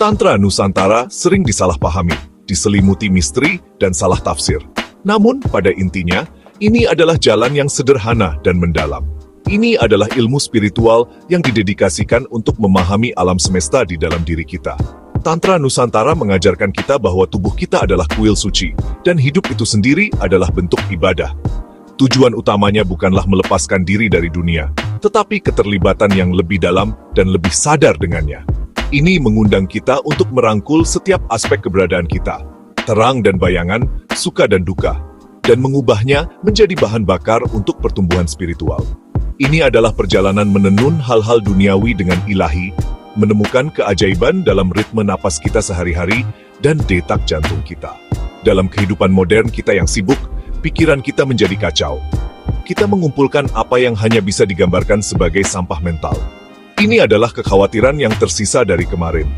Tantra Nusantara sering disalahpahami, diselimuti misteri dan salah tafsir. Namun, pada intinya, ini adalah jalan yang sederhana dan mendalam. Ini adalah ilmu spiritual yang didedikasikan untuk memahami alam semesta di dalam diri kita. Tantra Nusantara mengajarkan kita bahwa tubuh kita adalah kuil suci, dan hidup itu sendiri adalah bentuk ibadah. Tujuan utamanya bukanlah melepaskan diri dari dunia, tetapi keterlibatan yang lebih dalam dan lebih sadar dengannya. Ini mengundang kita untuk merangkul setiap aspek keberadaan kita, terang dan bayangan, suka dan duka, dan mengubahnya menjadi bahan bakar untuk pertumbuhan spiritual. Ini adalah perjalanan menenun hal-hal duniawi dengan ilahi, menemukan keajaiban dalam ritme napas kita sehari-hari dan detak jantung kita. Dalam kehidupan modern kita yang sibuk, pikiran kita menjadi kacau. Kita mengumpulkan apa yang hanya bisa digambarkan sebagai sampah mental. Ini adalah kekhawatiran yang tersisa dari kemarin.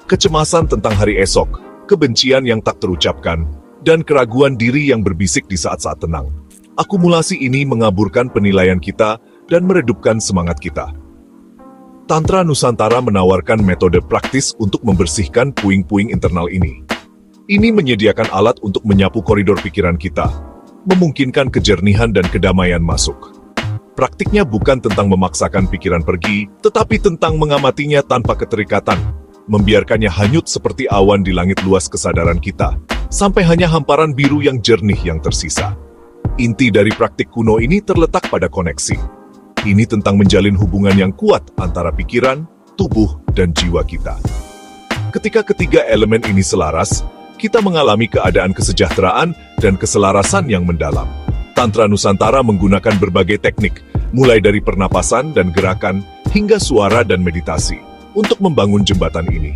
Kecemasan tentang hari esok, kebencian yang tak terucapkan, dan keraguan diri yang berbisik di saat-saat tenang. Akumulasi ini mengaburkan penilaian kita dan meredupkan semangat kita. Tantra Nusantara menawarkan metode praktis untuk membersihkan puing-puing internal ini. Ini menyediakan alat untuk menyapu koridor pikiran kita, memungkinkan kejernihan dan kedamaian masuk. Praktiknya bukan tentang memaksakan pikiran pergi, tetapi tentang mengamatinya tanpa keterikatan, membiarkannya hanyut seperti awan di langit luas kesadaran kita, sampai hanya hamparan biru yang jernih yang tersisa. Inti dari praktik kuno ini terletak pada koneksi. Ini tentang menjalin hubungan yang kuat antara pikiran, tubuh, dan jiwa kita. Ketika ketiga elemen ini selaras, kita mengalami keadaan kesejahteraan dan keselarasan yang mendalam. Tantra Nusantara menggunakan berbagai teknik, mulai dari pernapasan dan gerakan, hingga suara dan meditasi, untuk membangun jembatan ini.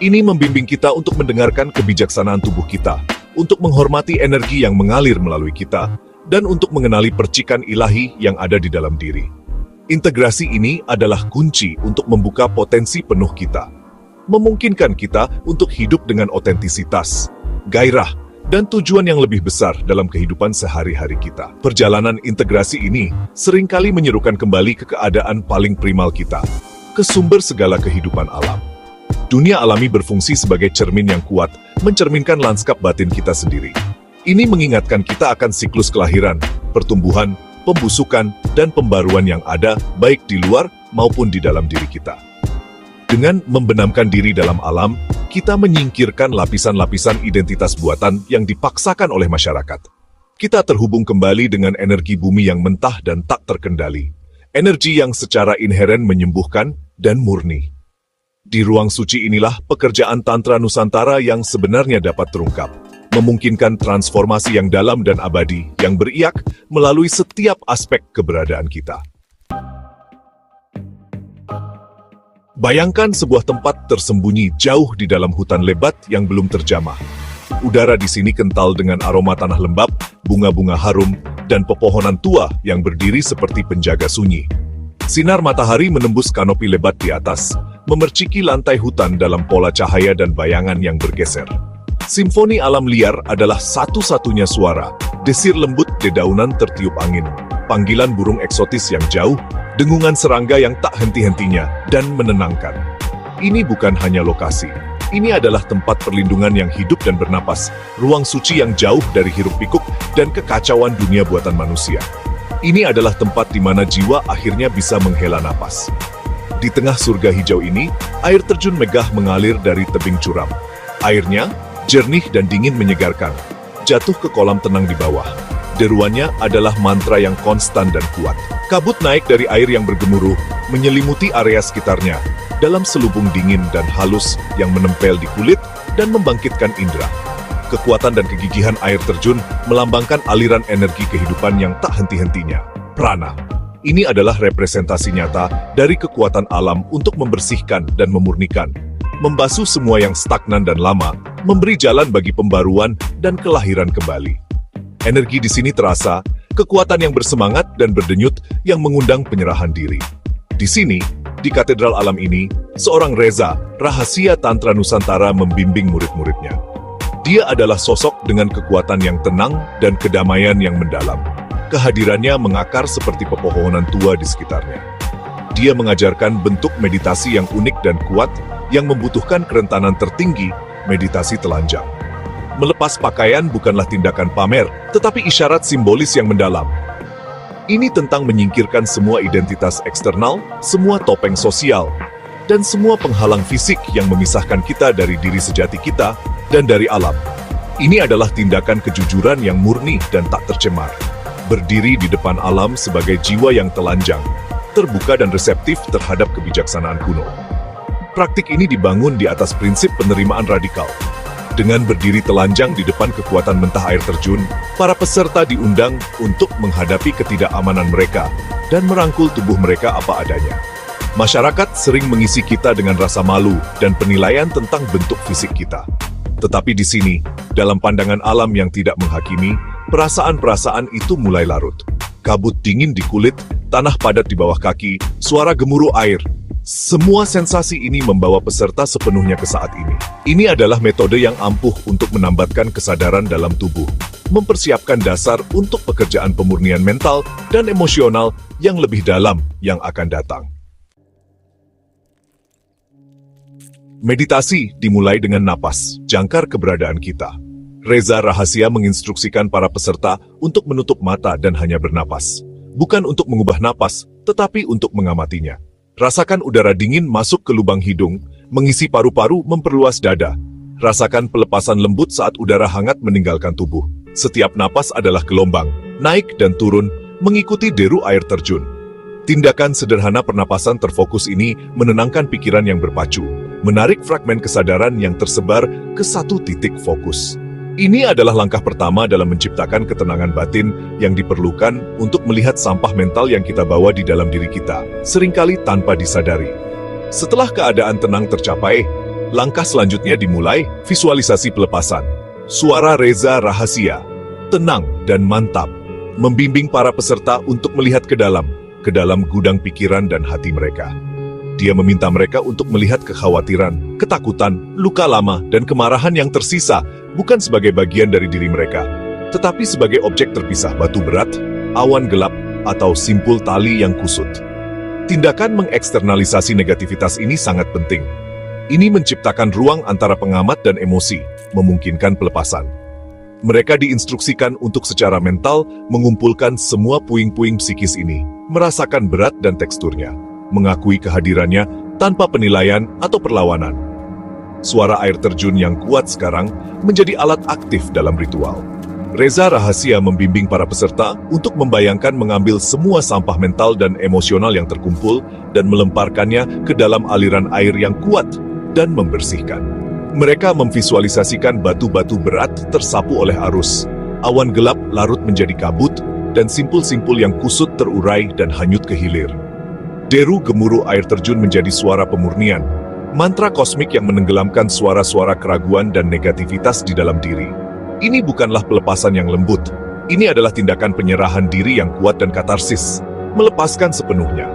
Ini membimbing kita untuk mendengarkan kebijaksanaan tubuh kita, untuk menghormati energi yang mengalir melalui kita, dan untuk mengenali percikan ilahi yang ada di dalam diri. Integrasi ini adalah kunci untuk membuka potensi penuh kita, memungkinkan kita untuk hidup dengan otentisitas, gairah, dan tujuan yang lebih besar dalam kehidupan sehari-hari kita. Perjalanan integrasi ini seringkali menyerukan kembali ke keadaan paling primal kita, ke sumber segala kehidupan alam. Dunia alami berfungsi sebagai cermin yang kuat, mencerminkan lanskap batin kita sendiri. Ini mengingatkan kita akan siklus kelahiran, pertumbuhan, pembusukan, dan pembaruan yang ada baik di luar maupun di dalam diri kita. Dengan membenamkan diri dalam alam, kita menyingkirkan lapisan-lapisan identitas buatan yang dipaksakan oleh masyarakat. Kita terhubung kembali dengan energi bumi yang mentah dan tak terkendali. Energi yang secara inheren menyembuhkan dan murni. Di ruang suci inilah pekerjaan Tantra Nusantara yang sebenarnya dapat terungkap, memungkinkan transformasi yang dalam dan abadi yang beriak melalui setiap aspek keberadaan kita. Bayangkan sebuah tempat tersembunyi jauh di dalam hutan lebat yang belum terjamah. Udara di sini kental dengan aroma tanah lembab, bunga-bunga harum, dan pepohonan tua yang berdiri seperti penjaga sunyi. Sinar matahari menembus kanopi lebat di atas, memerciki lantai hutan dalam pola cahaya dan bayangan yang bergeser. Simfoni alam liar adalah satu-satunya suara, desir lembut dedaunan tertiup angin, panggilan burung eksotis yang jauh, dengungan serangga yang tak henti-hentinya, dan menenangkan. Ini bukan hanya lokasi. Ini adalah tempat perlindungan yang hidup dan bernapas, ruang suci yang jauh dari hiruk-pikuk dan kekacauan dunia buatan manusia. Ini adalah tempat di mana jiwa akhirnya bisa menghela napas. Di tengah surga hijau ini, air terjun megah mengalir dari tebing curam. Airnya jernih dan dingin menyegarkan, jatuh ke kolam tenang di bawah. Deruannya adalah mantra yang konstan dan kuat. Kabut naik dari air yang bergemuruh, menyelimuti area sekitarnya, dalam selubung dingin dan halus yang menempel di kulit dan membangkitkan indera. Kekuatan dan kegigihan air terjun melambangkan aliran energi kehidupan yang tak henti-hentinya, prana. Ini adalah representasi nyata dari kekuatan alam untuk membersihkan dan memurnikan, membasuh semua yang stagnan dan lama, memberi jalan bagi pembaruan dan kelahiran kembali. Energi di sini terasa, kekuatan yang bersemangat dan berdenyut yang mengundang penyerahan diri. Di sini, di katedral alam ini, seorang Reza, rahasia Tantra Nusantara membimbing murid-muridnya. Dia adalah sosok dengan kekuatan yang tenang dan kedamaian yang mendalam. Kehadirannya mengakar seperti pepohonan tua di sekitarnya. Dia mengajarkan bentuk meditasi yang unik dan kuat yang membutuhkan kerentanan tertinggi, meditasi telanjang. Melepas pakaian bukanlah tindakan pamer, tetapi isyarat simbolis yang mendalam. Ini tentang menyingkirkan semua identitas eksternal, semua topeng sosial, dan semua penghalang fisik yang memisahkan kita dari diri sejati kita dan dari alam. Ini adalah tindakan kejujuran yang murni dan tak tercemar. Berdiri di depan alam sebagai jiwa yang telanjang, terbuka dan reseptif terhadap kebijaksanaan kuno. Praktik ini dibangun di atas prinsip penerimaan radikal. Dengan berdiri telanjang di depan kekuatan mentah air terjun, para peserta diundang untuk menghadapi ketidakamanan mereka dan merangkul tubuh mereka apa adanya. Masyarakat sering mengisi kita dengan rasa malu dan penilaian tentang bentuk fisik kita. Tetapi di sini, dalam pandangan alam yang tidak menghakimi, perasaan-perasaan itu mulai larut. Kabut dingin di kulit, tanah padat di bawah kaki, suara gemuruh air. Semua sensasi ini membawa peserta sepenuhnya ke saat ini. Ini adalah metode yang ampuh untuk menambatkan kesadaran dalam tubuh, mempersiapkan dasar untuk pekerjaan pemurnian mental dan emosional yang lebih dalam yang akan datang. Meditasi dimulai dengan napas, jangkar keberadaan kita. Reza Rahasia menginstruksikan para peserta untuk menutup mata dan hanya bernapas. Bukan untuk mengubah napas, tetapi untuk mengamatinya. Rasakan udara dingin masuk ke lubang hidung, mengisi paru-paru, memperluas dada. Rasakan pelepasan lembut saat udara hangat meninggalkan tubuh. Setiap napas adalah gelombang, naik dan turun, mengikuti deru air terjun. Tindakan sederhana pernapasan terfokus ini menenangkan pikiran yang berpacu, menarik fragmen kesadaran yang tersebar ke satu titik fokus. Ini adalah langkah pertama dalam menciptakan ketenangan batin yang diperlukan untuk melihat sampah mental yang kita bawa di dalam diri kita, seringkali tanpa disadari. Setelah keadaan tenang tercapai, langkah selanjutnya dimulai, visualisasi pelepasan. Suara Reza Rahasia, tenang dan mantap, membimbing para peserta untuk melihat ke dalam gudang pikiran dan hati mereka. Dia meminta mereka untuk melihat kekhawatiran, ketakutan, luka lama, dan kemarahan yang tersisa bukan sebagai bagian dari diri mereka, tetapi sebagai objek terpisah batu berat, awan gelap, atau simpul tali yang kusut. Tindakan mengeksternalisasi negativitas ini sangat penting. Ini menciptakan ruang antara pengamat dan emosi, memungkinkan pelepasan. Mereka diinstruksikan untuk secara mental mengumpulkan semua puing-puing psikis ini, merasakan berat dan teksturnya, mengakui kehadirannya tanpa penilaian atau perlawanan. Suara air terjun yang kuat sekarang menjadi alat aktif dalam ritual. Reza Rahasia membimbing para peserta untuk membayangkan mengambil semua sampah mental dan emosional yang terkumpul dan melemparkannya ke dalam aliran air yang kuat dan membersihkan. Mereka memvisualisasikan batu-batu berat tersapu oleh arus, awan gelap larut menjadi kabut, dan simpul-simpul yang kusut terurai dan hanyut ke hilir. Deru gemuruh air terjun menjadi suara pemurnian, mantra kosmik yang menenggelamkan suara-suara keraguan dan negativitas di dalam diri. Ini bukanlah pelepasan yang lembut. Ini adalah tindakan penyerahan diri yang kuat dan katarsis, melepaskan sepenuhnya.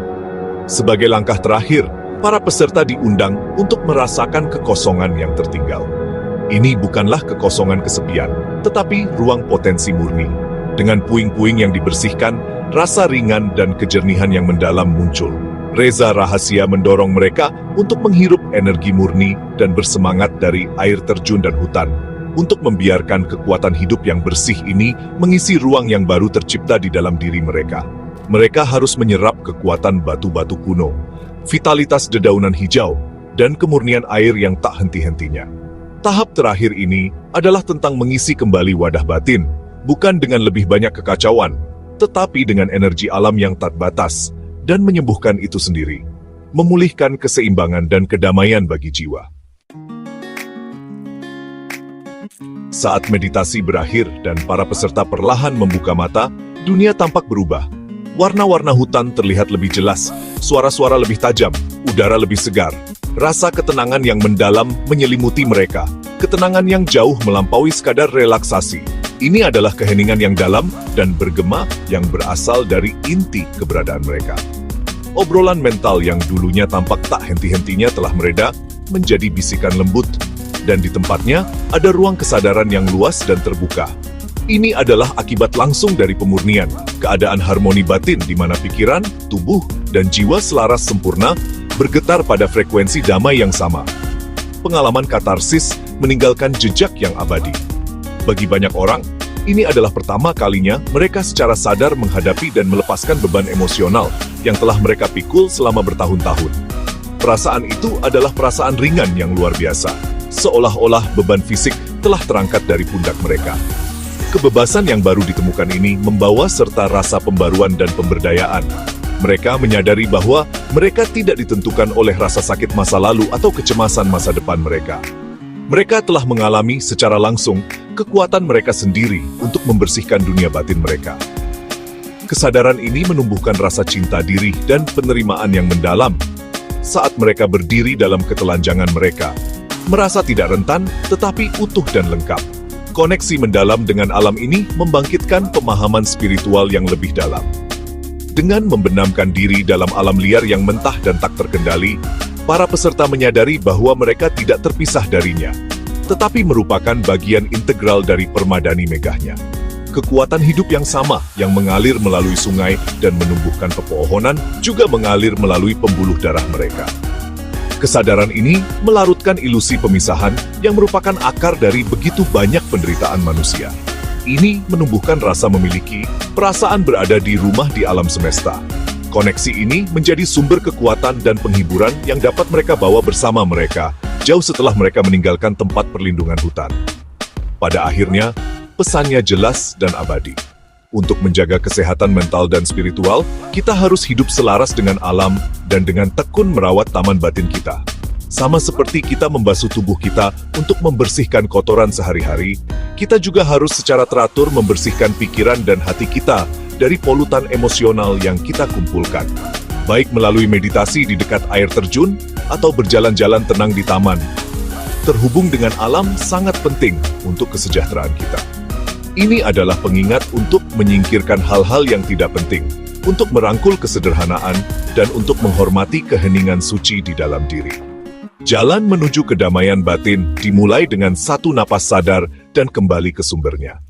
Sebagai langkah terakhir, para peserta diundang untuk merasakan kekosongan yang tertinggal. Ini bukanlah kekosongan kesepian, tetapi ruang potensi murni. Dengan puing-puing yang dibersihkan, rasa ringan dan kejernihan yang mendalam muncul. Reza Rahasia mendorong mereka untuk menghirup energi murni dan bersemangat dari air terjun dan hutan, untuk membiarkan kekuatan hidup yang bersih ini mengisi ruang yang baru tercipta di dalam diri mereka. Mereka harus menyerap kekuatan batu-batu kuno, vitalitas dedaunan hijau, dan kemurnian air yang tak henti-hentinya. Tahap terakhir ini adalah tentang mengisi kembali wadah batin, bukan dengan lebih banyak kekacauan, tetapi dengan energi alam yang tak batas, dan menyembuhkan itu sendiri, memulihkan keseimbangan dan kedamaian bagi jiwa. Saat meditasi berakhir dan para peserta perlahan membuka mata, dunia tampak berubah. Warna-warna hutan terlihat lebih jelas, suara-suara lebih tajam, udara lebih segar. Rasa ketenangan yang mendalam menyelimuti mereka, ketenangan yang jauh melampaui sekadar relaksasi. Ini adalah keheningan yang dalam dan bergema yang berasal dari inti keberadaan mereka. Obrolan mental yang dulunya tampak tak henti-hentinya telah mereda menjadi bisikan lembut, dan di tempatnya ada ruang kesadaran yang luas dan terbuka. Ini adalah akibat langsung dari pemurnian, keadaan harmoni batin di mana pikiran, tubuh, dan jiwa selaras sempurna bergetar pada frekuensi damai yang sama. Pengalaman katarsis meninggalkan jejak yang abadi. Bagi banyak orang, ini adalah pertama kalinya mereka secara sadar menghadapi dan melepaskan beban emosional yang telah mereka pikul selama bertahun-tahun. Perasaan itu adalah perasaan ringan yang luar biasa, seolah-olah beban fisik telah terangkat dari pundak mereka. Kebebasan yang baru ditemukan ini membawa serta rasa pembaruan dan pemberdayaan. Mereka menyadari bahwa mereka tidak ditentukan oleh rasa sakit masa lalu atau kecemasan masa depan mereka. Mereka telah mengalami secara langsung kekuatan mereka sendiri untuk membersihkan dunia batin mereka. Kesadaran ini menumbuhkan rasa cinta diri dan penerimaan yang mendalam. Saat mereka berdiri dalam ketelanjangan mereka, merasa tidak rentan tetapi utuh dan lengkap. Koneksi mendalam dengan alam ini membangkitkan pemahaman spiritual yang lebih dalam. Dengan membenamkan diri dalam alam liar yang mentah dan tak terkendali, para peserta menyadari bahwa mereka tidak terpisah darinya, tetapi merupakan bagian integral dari permadani megahnya. Kekuatan hidup yang sama yang mengalir melalui sungai dan menumbuhkan pepohonan juga mengalir melalui pembuluh darah mereka. Kesadaran ini melarutkan ilusi pemisahan yang merupakan akar dari begitu banyak penderitaan manusia. Ini menumbuhkan rasa memiliki perasaan berada di rumah di alam semesta. Koneksi ini menjadi sumber kekuatan dan penghiburan yang dapat mereka bawa bersama mereka jauh setelah mereka meninggalkan tempat perlindungan hutan. Pada akhirnya, pesannya jelas dan abadi. Untuk menjaga kesehatan mental dan spiritual, kita harus hidup selaras dengan alam dan dengan tekun merawat taman batin kita. Sama seperti kita membasuh tubuh kita untuk membersihkan kotoran sehari-hari, kita juga harus secara teratur membersihkan pikiran dan hati kita dari polutan emosional yang kita kumpulkan. Baik melalui meditasi di dekat air terjun atau berjalan-jalan tenang di taman. Terhubung dengan alam sangat penting untuk kesejahteraan kita. Ini adalah pengingat untuk menyingkirkan hal-hal yang tidak penting, untuk merangkul kesederhanaan, dan untuk menghormati keheningan suci di dalam diri. Jalan menuju kedamaian batin dimulai dengan satu napas sadar dan kembali ke sumbernya.